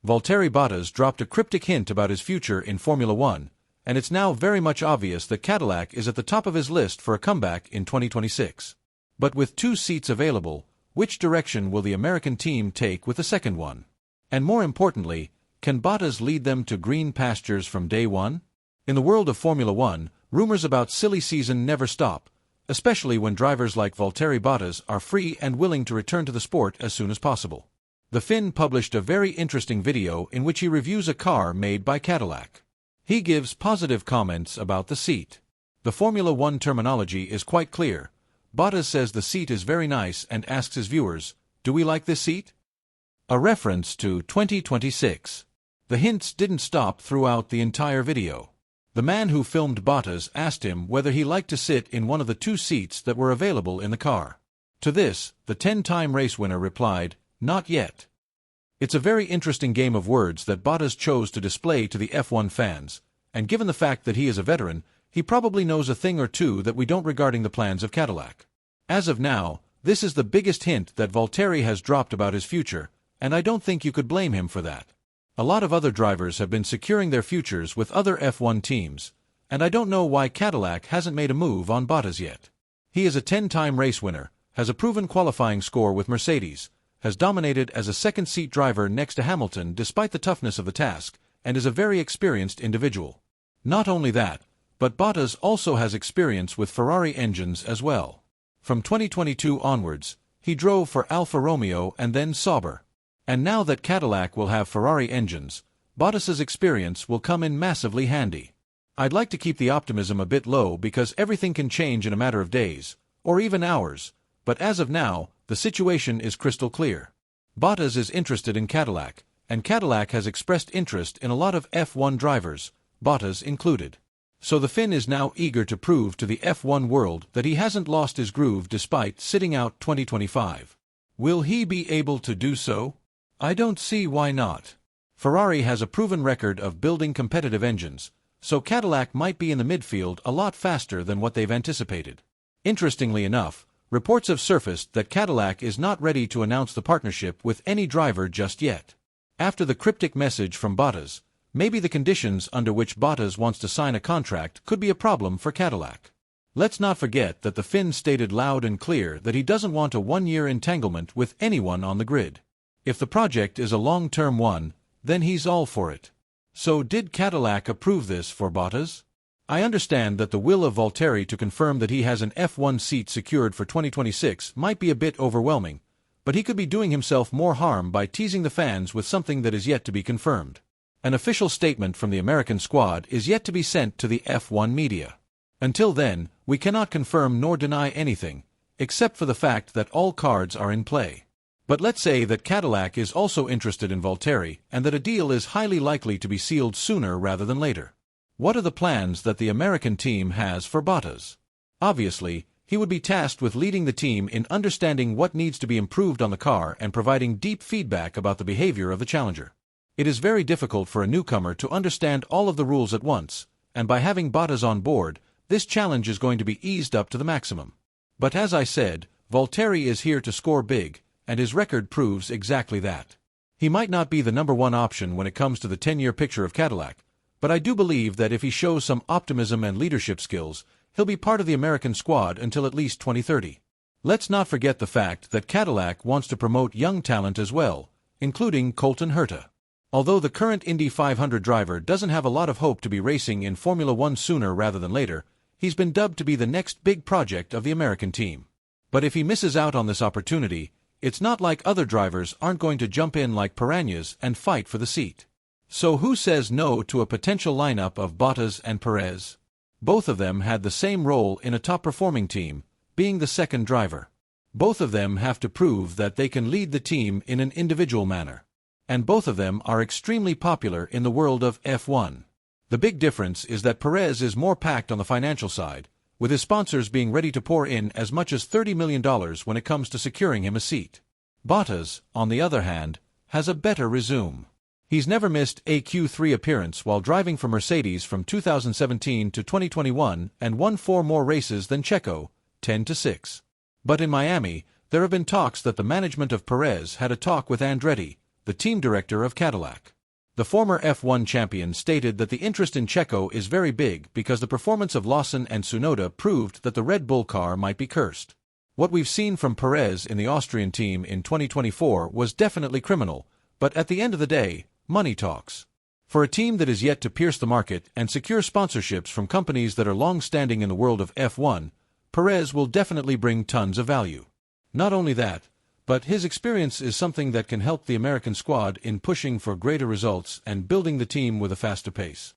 Valtteri Bottas dropped a cryptic hint about his future in Formula One, and it's now very much obvious that Cadillac is at the top of his list for a comeback in 2026. But with 2 seats available, which direction will the American team take with the second one? And more importantly, can Bottas lead them to green pastures from day one? In the world of Formula One, rumors about silly season never stop, especially when drivers like Valtteri Bottas are free and willing to return to the sport as soon as possible. The Finn published a very interesting video in which he reviews a car made by Cadillac. He gives positive comments about the seat. The Formula One terminology is quite clear. Bottas says the seat is very nice and asks his viewers, "Do we like this seat?" A reference to 2026. The hints didn't stop throughout the entire video. The man who filmed Bottas asked him whether he liked to sit in one of the 2 seats that were available in the car. To this, the 10-time race winner replied, "Not yet." It's a very interesting game of words that Bottas chose to display to the F1 fans, and given the fact that he is a veteran, he probably knows a thing or two that we don't regarding the plans of Cadillac. As of now, this is the biggest hint that Valtteri has dropped about his future, and I don't think you could blame him for that. A lot of other drivers have been securing their futures with other F1 teams, and I don't know why Cadillac hasn't made a move on Bottas yet. He is a 10-time race winner, has a proven qualifying score with Mercedes, has dominated as a second-seat driver next to Hamilton despite the toughness of the task, and is a very experienced individual. Not only that, but Bottas also has experience with Ferrari engines as well. From 2022 onwards, he drove for Alfa Romeo and then Sauber. And now that Cadillac will have Ferrari engines, Bottas's experience will come in massively handy. I'd like to keep the optimism a bit low because everything can change in a matter of days, or even hours, but as of now, the situation is crystal clear. Bottas is interested in Cadillac, and Cadillac has expressed interest in a lot of F1 drivers, Bottas included. So the Finn is now eager to prove to the F1 world that he hasn't lost his groove despite sitting out 2025. Will he be able to do so? I don't see why not. Ferrari has a proven record of building competitive engines, so Cadillac might be in the midfield a lot faster than what they've anticipated. Interestingly enough, reports have surfaced that Cadillac is not ready to announce the partnership with any driver just yet. After the cryptic message from Bottas, maybe the conditions under which Bottas wants to sign a contract could be a problem for Cadillac. Let's not forget that the Finn stated loud and clear that he doesn't want a one-year entanglement with anyone on the grid. If the project is a long-term one, then he's all for it. So did Cadillac approve this for Bottas? I understand that the will of Valtteri to confirm that he has an F1 seat secured for 2026 might be a bit overwhelming, but he could be doing himself more harm by teasing the fans with something that is yet to be confirmed. An official statement from the American squad is yet to be sent to the F1 media. Until then, we cannot confirm nor deny anything, except for the fact that all cards are in play. But let's say that Cadillac is also interested in Valtteri and that a deal is highly likely to be sealed sooner rather than later. What are the plans that the American team has for Bottas? Obviously, he would be tasked with leading the team in understanding what needs to be improved on the car and providing deep feedback about the behavior of the challenger. It is very difficult for a newcomer to understand all of the rules at once, and by having Bottas on board, this challenge is going to be eased up to the maximum. But as I said, Valtteri is here to score big, and his record proves exactly that. He might not be the #1 option when it comes to the 10-year picture of Cadillac, but I do believe that if he shows some optimism and leadership skills, he'll be part of the American squad until at least 2030. Let's not forget the fact that Cadillac wants to promote young talent as well, including Colton Herta. Although the current Indy 500 driver doesn't have a lot of hope to be racing in Formula One sooner rather than later, he's been dubbed to be the next big project of the American team. But if he misses out on this opportunity, it's not like other drivers aren't going to jump in like piranhas and fight for the seat. So who says no to a potential lineup of Bottas and Perez? Both of them had the same role in a top-performing team, being the second driver. Both of them have to prove that they can lead the team in an individual manner. And both of them are extremely popular in the world of F1. The big difference is that Perez is more packed on the financial side, with his sponsors being ready to pour in as much as $30 million when it comes to securing him a seat. Bottas, on the other hand, has a better resume. He's never missed a Q3 appearance while driving for Mercedes from 2017 to 2021 and won 4 more races than Checo, 10-6. But in Miami, there have been talks that the management of Perez had a talk with Andretti, the team director of Cadillac. The former F1 champion stated that the interest in Checo is very big because the performance of Lawson and Tsunoda proved that the Red Bull car might be cursed. What we've seen from Perez in the Austrian team in 2024 was definitely criminal, but at the end of the day, money talks. For a team that is yet to pierce the market and secure sponsorships from companies that are long-standing in the world of F1, Perez will definitely bring tons of value. Not only that, but his experience is something that can help the American squad in pushing for greater results and building the team with a faster pace.